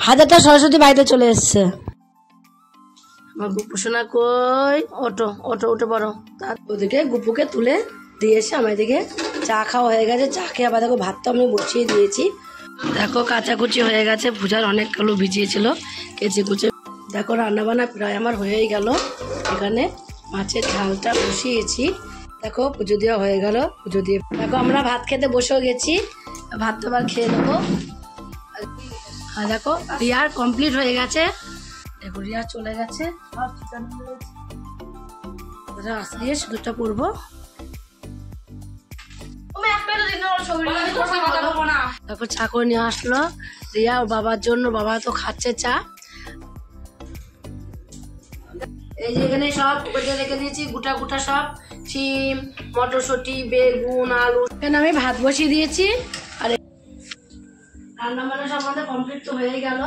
হাজারটা সরস্বতী বাড়িতে চলে এসছে। আমার গুপু সোনা কই, ওটো ওটো উঠে পড়ো। তার ওদিকে গুপুকে তুলে দিয়ে এসে আমার দিকে চা খাওয়া হয়ে গেছে। চা খেয়ে আবার দেখো ভাতটা আমি বসিয়ে দিয়েছি। দেখো কাচাকুচি হয়ে গেছে, পূজার অনেক কালো ভিজিয়েছিল, কেচে কুচে দেখো রান্নাবান্না প্রায় আমার হয়েই গেল। এখানে মাছের ঝালটা বসিয়েছি, দেখো পুজো দেওয়া হয়ে গেল। পুজো দিয়ে দেখো আমরা ভাত খেতে বসেও গেছি, ভাত তো আবার খেয়ে নেবো। আর দেখো রিয়ার কমপ্লিট হয়ে গেছে, দেখো রিয়া চলে গেছে। আসলে শুধুটা পরবো। দেখো চা করে নিয়ে আসলো রিয়া ওর বাবার জন্য, বাবা তো খাচ্ছে চা। এই যে এখানে সব কেটে রেখে দিয়েছি, গোটা গোটা সব শিম, মটরশুঁটি, বেগুন, আলু। এখানে আমি ভাত বসিয়ে দিয়েছি। আর রান্না বান্না সব আমাদের কমপ্লিট তো হয়ে গেল।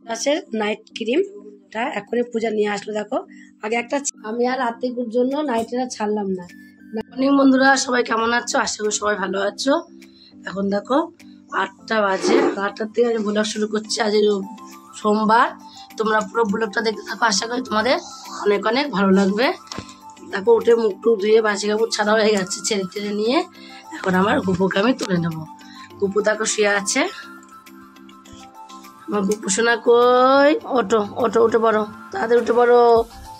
গাছের নাইট ক্রিমটা এখনই পূজা নিয়ে আসলো। দেখো আগে একটা আমি আর রাত্রির জন্য নাইটটা ছাড়লাম না। অনেক বন্ধুরা সবাই কেমন আছো? আশা করি সবাই ভালো আছো। এখন দেখো 8টা বাজে, 8টার থেকে আমি ব্লগ শুরু করছি। আজ সোমবার, তোমরা পুরো ব্লগটা দেখতে থাকো, আশা করি তোমাদের অনেক অনেক ভালো লাগবে। দেখো উঠে মুখ টুক ধুয়ে বাসি কাপড় ছাড়া হয়ে গেছে, ছেড়ে টেড়ে নিয়ে এখন আমার গুপুকে আমি তুলে নেবো। গুপু দেখো শুয়ে আছে। আমার গুপু সোনা কই, ওটো ওটো উঠে পড়ো, তাড়াতাড়ি উঠে পড়ো,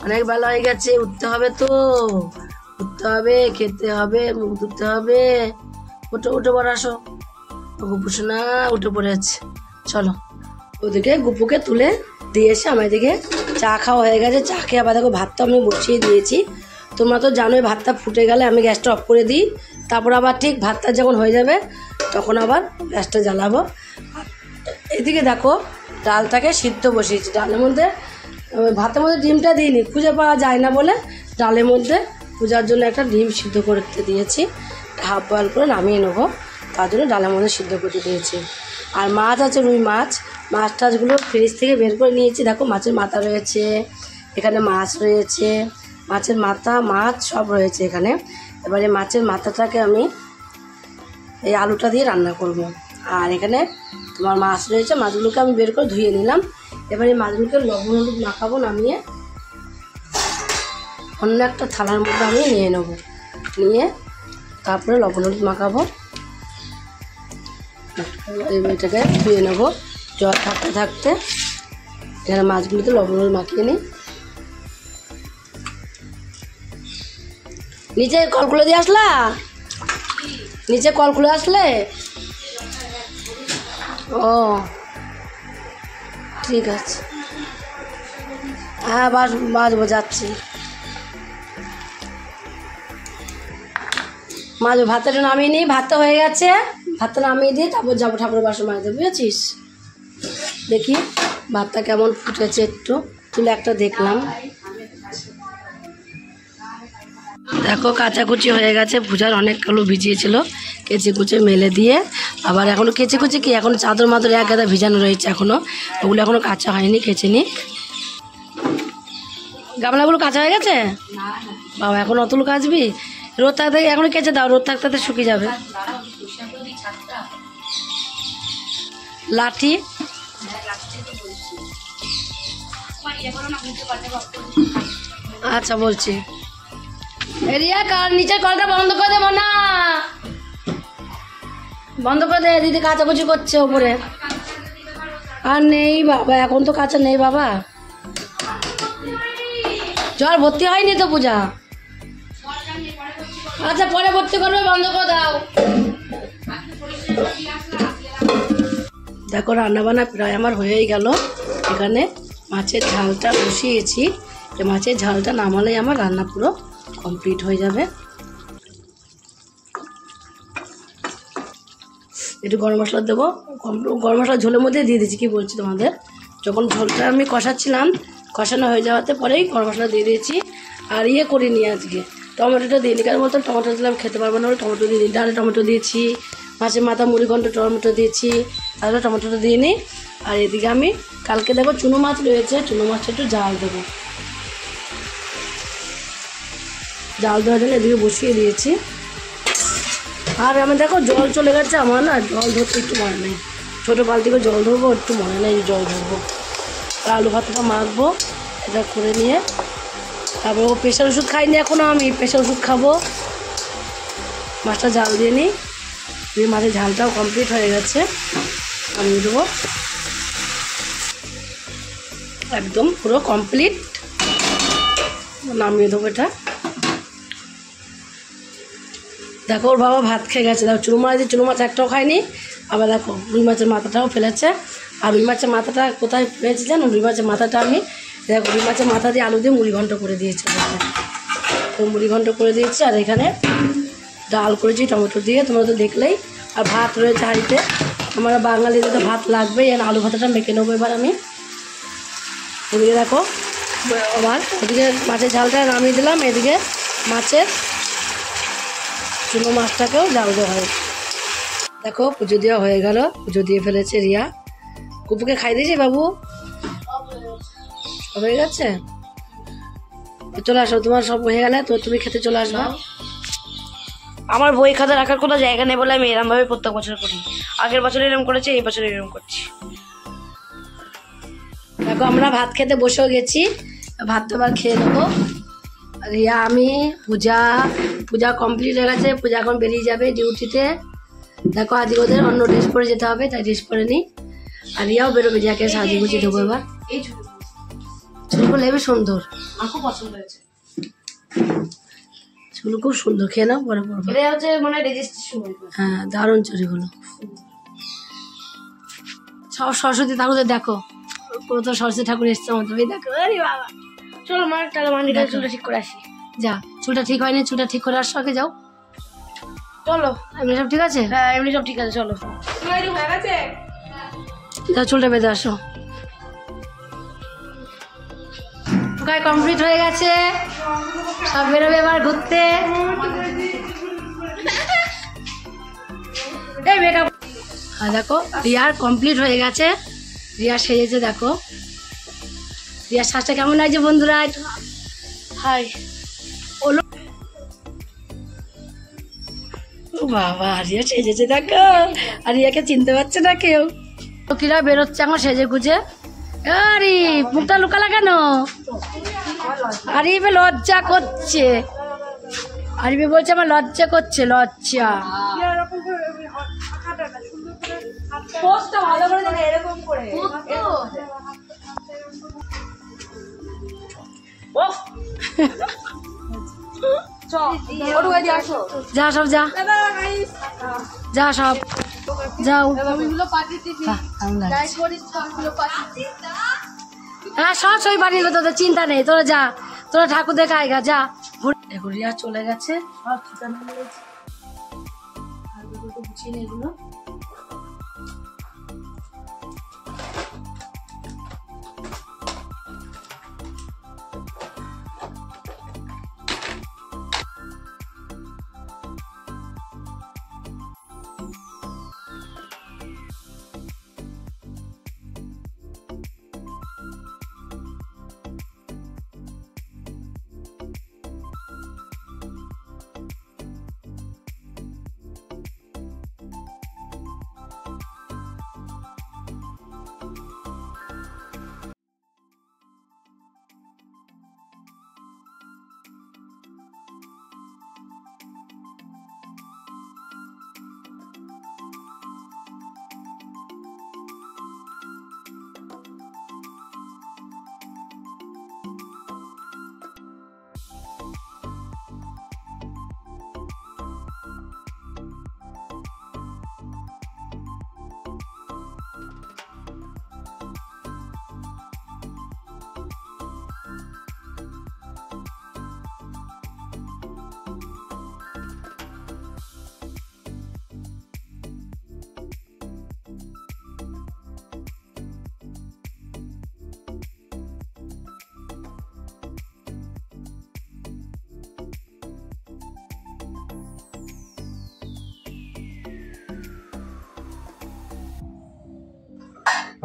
অনেক বেলা হয়ে গেছে, উঠতে হবে তো, উঠতে হবে, খেতে হবে, মুখ ধুতে হবে। উঠে উঠে পড়ো, আসো। গুপু সোনা উঠে পড়েছে, চলো। ওদিকে গুপুকে তুলে দিয়ে এসে আমার দিকে চা খাওয়া হয়ে গেছে। চা খেয়ে আবার দেখো ভাতটা আমি বসিয়ে দিয়েছি। তোমরা তো জানোই ভাতটা ফুটে গেলে আমি গ্যাসটা অফ করে দিই, তারপর আবার ঠিক ভাতটা যখন হয়ে যাবে তখন আবার গ্যাসটা জ্বালাবো। এদিকে দেখো ডালটাকে সিদ্ধ বসিয়েছি। ডালের মধ্যে ভাতের মধ্যে ডিমটা দিইনি, খুঁজে পাওয়া যায় না বলে ডালের মধ্যে পূজার জন্য একটা ডিম সিদ্ধ করতে দিয়েছি। হাফ বয়েল করে নামিয়ে নেবো, তার জন্য ডালের মধ্যে সিদ্ধ করতে দিয়েছি। আর মাছ আছে, রুই মাছ, মাছ টাছগুলো ফ্রিজ থেকে বের করে নিয়েছি। দেখো মাছের মাথা রয়েছে, এখানে মাছ রয়েছে, মাছের মাথা মাছ সব রয়েছে এখানে। এবারে মাছের মাথাটাকে আমি এই আলুটা দিয়ে রান্না করব। আর এখানে তোমার মাছ রয়েছে, মাছগুলোকে আমি বের করে ধুয়ে নিলাম। এবারে মাছগুলোকে লবণ হলুদ মাখাবো, নামিয়ে অন্য একটা থালার মধ্যে আমি নিয়ে নেব, নিয়ে তারপরে লবণ হলুদ মাখাবো। এটাকে ধুয়ে নেবো জল থাকতে থাকতে। এখানে মাছগুলোতে লবণ হলুদ মাখিয়ে নিই। নিচে কল খুলে দিয়ে আসলা, নিচে কল খুলে আসলে? ও ঠিক আছে, হ্যাঁ বাজবো, যাচ্ছি। মাছ ভাতটা নামিয়ে নিই, ভাতটা হয়ে গেছে, ভাতটা নামিয়ে দিই, তারপর যাবো ঠাকুরের বাসন মাজতে, বুঝেছিস? দেখি ভাতটা কেমন ফুটেছে, একটু তুলে একটা দেখলাম। দেখো কাচাকুচি হয়ে গেছে, পূজার অনেক কালো ভিজিয়েছিল, কেচে কুচে মেলে দিয়ে আবার এখনো কেচে কুচে কি এখনো চাদর মাদর এক গাদা ভিজানো রয়েছে, এখনো ওগুলো এখনো কাঁচা হয়নি, কেচে নি। গামলাগুলো কাঁচা হয়ে গেছে বাবা, এখন অতগুলো কাচবি? রোদ থাকতে এখনো কেচে দাও, রোদ থাকতে শুকিয়ে যাবে। লাঠি আচ্ছা বলছি। রিয়া কার নিচের কলটা বন্ধ করে দেবো না, বন্ধ করে দে, দিদি কাচাকুচি করছে ওপরে। আর নেই বাবা, এখন তো কাঁচা নেই বাবা, জল ভর্তি হয়নি তো পূজা। আচ্ছা পরে ভর্তি করবে, বন্ধ করে দাও। দেখো রান্নাবান্না প্রায় আমার হয়েই গেল। এখানে মাছের ঝালটা বসিয়েছি, মাছের ঝালটা নামালেই আমার রান্না পুরো কমপ্লিট হয়ে যাবে। একটু গরম মশলা দেবো, গরম মশলা ঝোলের মধ্যে দিয়ে দিয়েছি। কি বলছি তোমাদের, যখন ঝোলটা আমি কষাচ্ছিলাম, কষানো হয়ে যাওয়াতে পরেই গরম মশলা দিয়ে দিয়েছি। আর করিনি আজকে, টমেটোটা দিইনি, কারণ বলতাম টমেটো দিলে আমি খেতে পারবো না, টমেটো দিয়ে দিই। ডালে টমেটো দিয়েছি, মাছের মাথা মুড়িঘণ্ট টমেটো দিয়েছি, তাহলে টমেটোটা দিয়ে নিই। আর এদিকে আমি কালকে দেখো চুনো মাছ রয়েছে, চুনো মাছটা একটু জাল দেবো, জাল দেওয়ার জন্য এদিকে বসিয়ে দিয়েছি। আর আমি দেখো জল চলে গেছে আমার, না জল ধরতে একটু ভয় নেই, ছোটো বালতি করে জল ধরবো, একটু মনে নেই জল ধরবো। আর আলু ভাতটা মাখবো, এটা করে নিয়ে তারপর ও প্রেশার ওষুধ খাইনি এখনও, আমি প্রেশার ওষুধ খাবো। মাছটা জাল দিয়ে নিই, মাছের ঝালটাও কমপ্লিট হয়ে গেছে, আমি দেবো একদম পুরো কমপ্লিট, নামিয়ে দেবো এটা। দেখো ওর বাবা ভাত খেয়ে গেছে, দেখো চুনো মাছ দিয়ে, চুনো মাছ একটাও খায়নি। আবার দেখো রুই মাছের মাথাটাও ফেলেছে। আর রুই মাছের মাথাটা কোথায় ফেলেছি জানো? রুই মাছের মাথাটা আমি দেখো রুই মাছের মাথা দিয়ে আলু দিয়ে মুড়ি ঘন্ট করে দিয়েছি, তো মুড়ি ঘন্ট করে দিয়েছি। আর এখানে ডাল করেছি টমেটো দিয়ে, তোমরা তো দেখলেই। আর ভাত রয়েছে হাঁড়িতে, আমার বাঙালিদের তো ভাত লাগবেই। আর আলু ভাতাটা মেখে নেবো এবার আমি। এদিকে দেখো আবার ওদিকে মাছের ঝালটা নামিয়ে দিলাম, এদিকে মাছের চুনো মাছটাকেও জাল দেওয়া হয়। দেখো পুজো দেওয়া হয়ে গেল, পুজো দিয়ে ফেলেছে রিয়া। কুপুকে খাই দিয়েছি বাবু, সব হয়ে গেছে। চলে আসো, তোমার সব হয়ে গেলে তো তুমি খেতে চলে আসবা। আমার বই খাতা রাখার কোনো জায়গা নেই বলে আমি এরমভাবে প্রত্যেক বছর করি। আগের বছর এরম করেছি, এই বছর এরম করছি। দেখো আমরা ভাত খেতে বসেও গেছি, ভাত তো আবার খেয়ে নেবো। রিয়া আমি পূজা কমপ্লিট হয়ে গেছে, পূজা এখন বেরিয়ে যাবে ডিউটিতে। দেখো আজকে ওদের অন্য ড্রেস পরে যেতে হবে, তাই ড্রেস পরে নিই। আর রিয়াও বেরোবে, রিয়াকে সাজিয়ে গুছিয়ে দেবো এবার। এই চুলগুলো হেবি সুন্দর, আমার খুব পছন্দ হয়েছে। চুল খুব সুন্দর, খেয়ে নাও পরে পরবো। এটা হচ্ছে মানে রেজিস্ট্রেশন। হ্যাঁ দারুণ চুড়িগুলো। সব সরস্বতী ঠাকুরদের দেখো, পুরো তো সরস্বতী ঠাকুর এসছে আমাদের। দেখো আরে বাবা, চলো মার তাহলে মান্ডির কাছে চুলটা ঠিক করে আসি। যা, চুলটা ঠিক হয়নি, চুলটা ঠিক করে আসো আগে, যাও চলো। এমনি সব ঠিক আছে? হ্যাঁ এমনি সব ঠিক আছে, চলো যাও চুলটা বেঁধে আসো। গায়ে কমপ্লিট হয়ে গেছে, সব বেরোবে এবার ঘুরতে। এই মেকআপ দেখো রিয়ার কমপ্লিট হয়ে গেছে, রিয়া সেজেছে দেখো। রিয়ার শ্বাসটা কেমন লাগছে বন্ধুরা? হাই ওলো বাবা, রিয়া সেজেছে দেখো। আর রিয়াকে চিনতে পারছে না কেউ। কিরা বেরোচ্ছে এখন সেজে গুজে। আরে মুখটা লুকালা কেন? আরিবে লজ্জা করছে, আরিবে বলছে আমার লজ্জা করছে, লজ্জা। যা সব যা, যা সব যাও। হ্যাঁ সব ছবি পাঠিয়ে দেবো, তোদের চিন্তা নেই, তোরা যা, তোরা ঠাকুর দেখে আয়গা যা। দেখো রিয়া চলে গেছে, সব ঠিকানা মিলেছে। আর দুটো গুছিয়ে নেই এগুলো।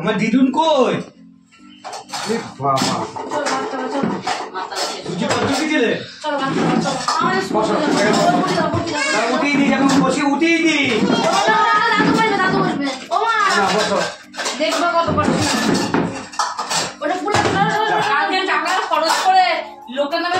আমার দিদুন কই? আরে বাবা, বুঝি কত কি দিলে? চলো চলো, উঠিয়ে দি, যখন বসে উঠিয়ে দি। দাদু বসবে, ও মা না বসো দেখবা কত পারছি ওটা পুরো কালকে টাকা খরচ করে লোকের নামে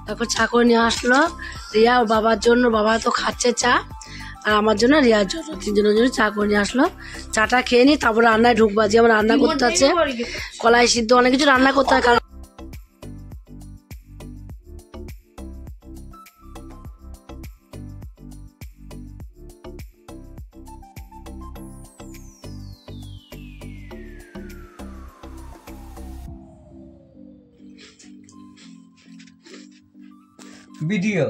তারপর চা করে নিয়ে আসলো রিয়া ওর বাবার জন্য, বাবা তো খাচ্ছে চা, আর আমার জন্য রিয়ার জন্য, তিনজনের জন্য চা করে নিয়ে আসলো। চাটা খেয়ে নি তারপরে রান্নায় ঢুকবা, যে আমার রান্না করতে আছে, কলাই সিদ্ধ অনেক কিছু রান্না করতে হয়। কারণ ভিডিও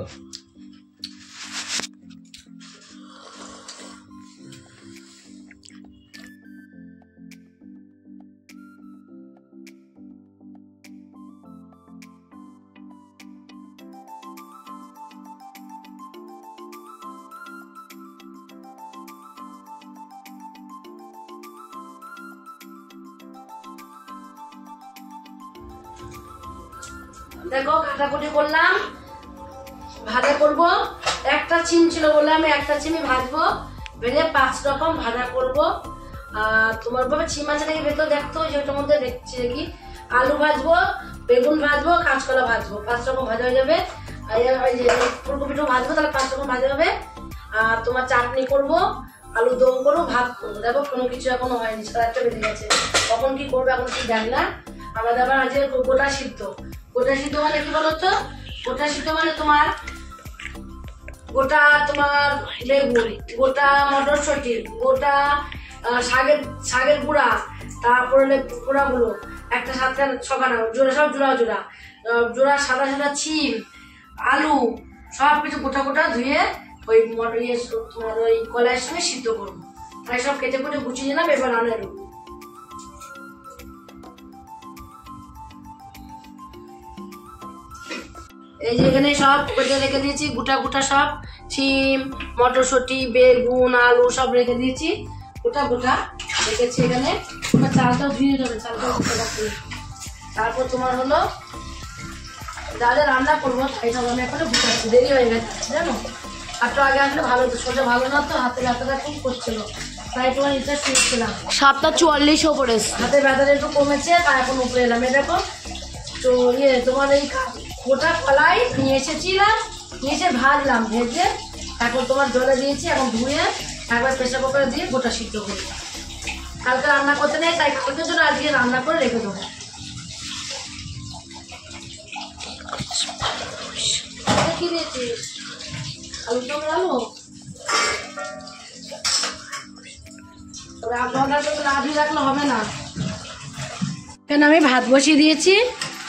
দেখো কাটাকুটি করলাম, ভাজা করব। একটা চিম ছিল বলে আমি একটা চিমি ভাজবো, ভেজে 5 রকম ভাজা করব। আর তোমার ভাবে চিম আছে নাকি ভেতর দেখতো, সেটার মধ্যে দেখছি কি আলু ভাজবো, বেগুন ভাজবো, কাঁচকলা ভাজবো, 5 রকম ভাজা হয়ে যাবে। আর ওই যে ফুলকপিটাও ভাজবো, তাহলে 5 রকম ভাজা হবে। আর তোমার চাটনি করব, আলু দম করবো, ভাত করবো। দেখো কোনো কিছু এখনো হয়নি, 1:30 বেজে গেছে। কখন কি করবো এখন কি জানি না। আমাদের আবার আজকে গোটা সিদ্ধ। গোটা সিদ্ধ মানে কি বলতো, গোটা সিদ্ধ মানে তোমার গোটা তোমার বেগুন, গোটা মটরশুঁটি, গোটা শাকের গুঁড়া, তারপরে গুঁড়াগুলো একটা 7-6খানা জোড়া, সব জোড়া জোড়া জোড়া, সাদা সাদা ছিম, আলু সব কিছু গোটা গোটা ধুয়ে ওই তোমার ওই কলাইয়ের সঙ্গে সিদ্ধ করবো। তাই সব কেটে কুটে গুছিয়ে নিলাম, এবার রান্না দেবো। এই যে এখানে সব কেটে রেখে দিয়েছি, গোটা গোটা সব সিম, মটরশুঁটি, বেগুন, আলু সব রেখে দিয়েছি, গোটা গোটা রেখেছি এখানে। তোমার চালটাও ধুয়ে যাবে, চালটাও ধুতে রাখতে। তারপর তোমার হলো যা যা রান্না করবো তাই সব আমি এখন গুছাচ্ছি, দেরি হয়ে গেছে জানো। আর তো আগে আসলে ভালো হতো, শরীরটা ভালো না তো, হাতে ব্যথাটা খুব করছিল, তাই তোমার এটা শুয়েছিলাম। 7:44 পড়েছে, হাতে ব্যথাটা একটু কমেছে, তাই এখন উপরে এলাম। এই দেখো তো তোমার এই গোটা কলাই নিয়ে এসেছিলাম, নিয়ে এসে ভাজলাম, ভেজে এখন তোমার জলে দিয়েছি, এখন ধুয়ে একবার প্রেসার কুকারে দিয়ে গোটা সিদ্ধ করি। কালকে রান্না করতে নেই, তাই কালকে জন্য আজকে রান্না করে রেখে দেবো। কি দিয়েছিস? আলু দম আলু না ধুয়ে রাখলে হবে না। এখানে আমি ভাত বসিয়ে দিয়েছি,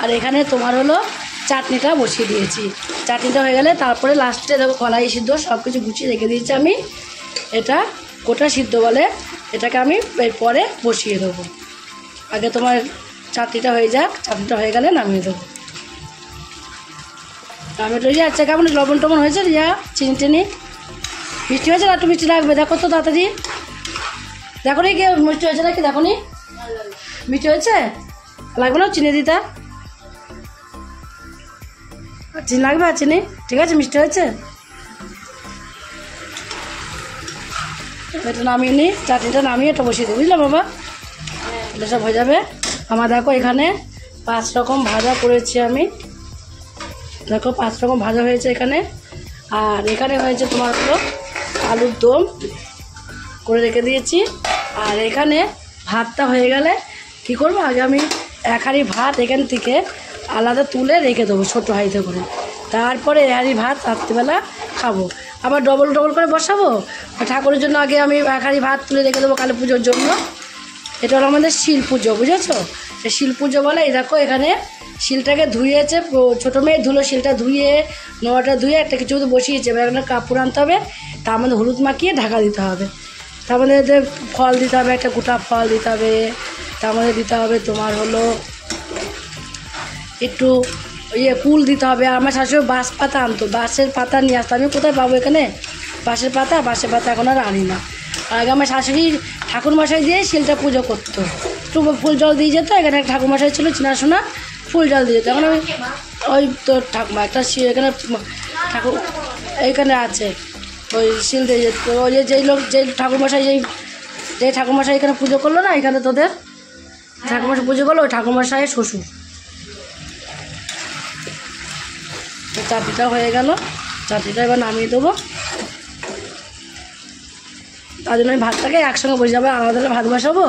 আর এখানে তোমার হলো চাটনিটা বসিয়ে দিয়েছি। চাটনিটা হয়ে গেলে তারপরে লাস্টে দেখো কলাই সিদ্ধ সব কিছু গুছিয়ে রেখে দিয়েছি আমি। এটা গোটা সিদ্ধ বলে, এটাকে আমি পরে বসিয়ে দেবো। আগে তোমার চাটনিটা হয়ে যাক, চাটনিটা হয়ে গেলে নামিয়ে দেবো। টমেটো আচ্ছা কেমন লবণ টবণ হয়েছে রিয়া? চিনি টিনি মিষ্টি হয়েছে না? একটু মিষ্টি লাগবে, দেখো তো তাড়াতাড়ি। দেখো নি কে মিষ্টি হয়েছে নাকি, দেখো নি মিষ্টি হয়েছে, লাগবে না চিনি দিতে? চিনি লাগবে? আর চিনি ঠিক আছে, মিষ্টি হয়েছে। এটা নামিয়ে নিই, চাটনিটা নামিয়ে এটা বসিয়ে দিই, বুঝলে বাবা? এটা সব হয়ে যাবে। আমার দেখো এখানে 5 রকম ভাজা করেছি আমি, দেখো 5 রকম ভাজা হয়েছে এখানে। আর এখানে হয়েছে তোমার হলো আলুর দম করে রেখে দিয়েছি। আর এখানে ভাতটা হয়ে গেলে কি করব, আগে আমি 1 হাঁড়ি ভাত এখান থেকে আলাদা তুলে রেখে দেবো ছোটো হাঁড়িতে করে, তারপরে 1 হাঁড়ি ভাত রাত্রিবেলা খাবো। আবার ডবল ডবল করে বসাবো। ঠাকুরের জন্য আগে আমি 1 হাঁড়ি ভাত তুলে রেখে দেবো কালী পুজোর জন্য। এটা হলো আমাদের শিল পুজো, বুঝেছো? শিল পুজো বলে। এই দেখো এখানে শিলটাকে ধুয়েছে, ছোটো মেয়ে ধুলো শিলটা ধুয়ে, নোয়াটা ধুয়ে একটা কিছু বসিয়েছে। এবার একটা কাপড় আনতে হবে, তার মধ্যে হলুদ মাখিয়ে ঢাকা দিতে হবে। তার মধ্যে ফল দিতে হবে, একটা গোটা ফল দিতে হবে। তার মধ্যে দিতে হবে তোমার হলো একটু কুল দিতে হবে। আর আমার শাশুড়ি বাঁশ পাতা আনতো, বাঁশের পাতা নিয়ে আসতো। আমি কোথায় পাবো এখানে বাঁশের পাতা এখন আর আনি না। আগে আমার শাশুড়ি ঠাকুরমশাই দিয়ে শিলটা পুজো করতো, একটু ফুল জল দিয়ে যেত। এখানে একটা ঠাকুরমশাই ছিল চেনাশোনা, ফুল জল দিয়ে যেত। এখন আমি ওই তো ঠাকুমা একটা এখানে ঠাকুর এইখানে আছে, ওই শিল দিয়ে যেত। ওই যেই ঠাকুরমশাই যেই ঠাকুরমশাই এখানে পুজো করলো না, এখানে তোদের ঠাকুরমশাই পুজো করলো, ওই ঠাকুরমশাইয়ের শ্বশুর। চাটনিটা হয়ে গেল, চাটনিটা এবার নামিয়ে দেবো। তার জন্য আমি ভাতটাকে একসঙ্গে বসে যাবে, আলাদা ভাত বসাবো।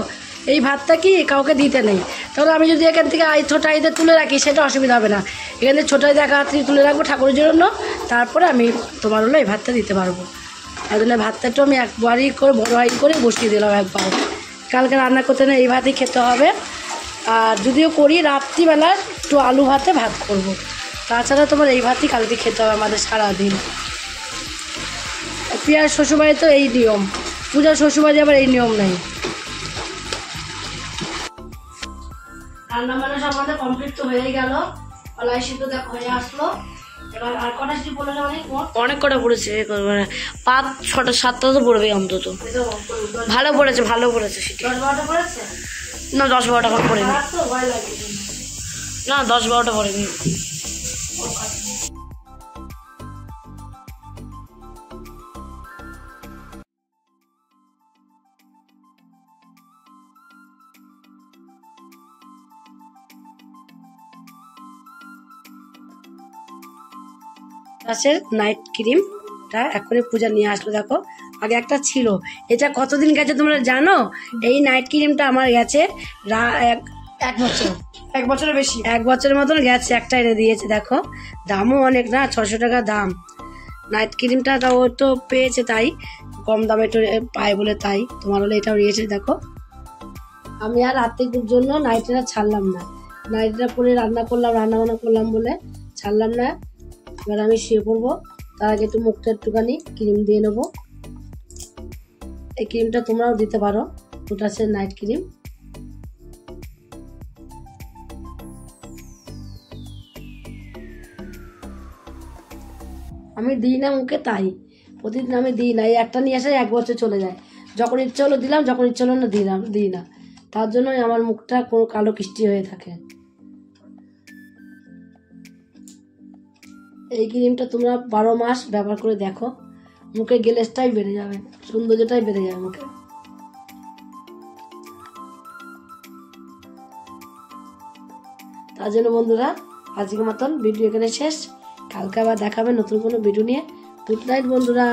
এই ভাতটা কি কাউকে দিতে নেই, তাহলে আমি যদি এখান থেকে ছোটো আইতে তুলে রাখি সেটা অসুবিধা হবে না। এখান থেকে ছোটো আইতে 1 হাত তুলে রাখবো ঠাকুরের জন্য, তারপরে আমি তোমার হলো এই ভাতটা দিতে পারবো। তার জন্য ভাতটা একটু আমি একবারই করে বড় হাই করে বসিয়ে দিলাম একবার। কালকে রান্না করতে না এই ভাতই খেতে হবে। আর যদিও করি রাত্রিবেলা একটু আলু ভাতে ভাত করব। তাছাড়া তোমার এই ভাতই কালকে খেতে হবে আমাদের সারাদিন। পিয়ার শ্বশুরবাড়ি তো এই নিয়ম, পূজার শ্বশুরবাড়ি আবার এই নিয়ম নেই। রান্না বান্না সব আমাদের কমপ্লিট তো হয়ে গেল, কলাই সিদ্ধ দেখ হয়ে আসলো। এবার আর কটা সিদ্ধ পড়লো না, অনেক কটা পড়েছে, 5, 6, 7টা তো পড়বে অন্তত। ভালো পড়েছে, ভালো পড়েছে। 10-12টা পড়েছে না? 10-12টা এখন পড়েনি না, 10-12টা পড়েনি। গাছের নাইট ক্রিমটা এখনই পূজা নিয়ে আসলো। দেখো আগে একটা ছিল, এটা কতদিন গেছে তোমরা জানো? এই নাইট ক্রিমটা আমার গেছে 1 বছর, 1 বছরের বেশি, 1 বছরের মতন গেছে। একটা এনে দিয়েছে, দেখো দামও অনেক না, 600 টাকা দাম নাইট ক্রিমটা। তা ও তো পেয়েছে, তাই কম দামে একটু পায় বলে তাই তোমার হলো এটাও নিয়েছে। দেখো আমি আর রাত্রির জন্য নাইটটা ছাড়লাম না, নাইটটা পরে রান্না বান্না করলাম বলে ছাড়লাম না। এবার আমি শুয়ে পড়বো, তার আগে একটু মুখটা একটুখানি ক্রিম দিয়ে নেবো। এই ক্রিমটা তোমরাও দিতে পারো, ওটা আছে নাইট ক্রিম। আমি দিই না মুখে, তাই প্রতিদিন আমি দিই না। এই একটা নিয়ে আসে 1 বছর চলে যায়, যখন ইচ্ছে হলো দিলাম, যখন ইচ্ছে হলো না দিই না। তার জন্যই আমার মুখটা কোনো কালো কিস্তি হয়ে থাকে। এই ক্রিমটা তোমরা 12 মাস ব্যবহার করে দেখো, মুখে গ্লেজটাই বেড়ে যাবে, সৌন্দর্যটাই বেড়ে যাবে মুখে। তার জন্য বন্ধুরা আজকের মতন ভিডিও এখানে শেষ, কালকে আবার দেখাবে নতুন কোনো ভিডিও নিয়ে। গুড নাইট বন্ধুরা।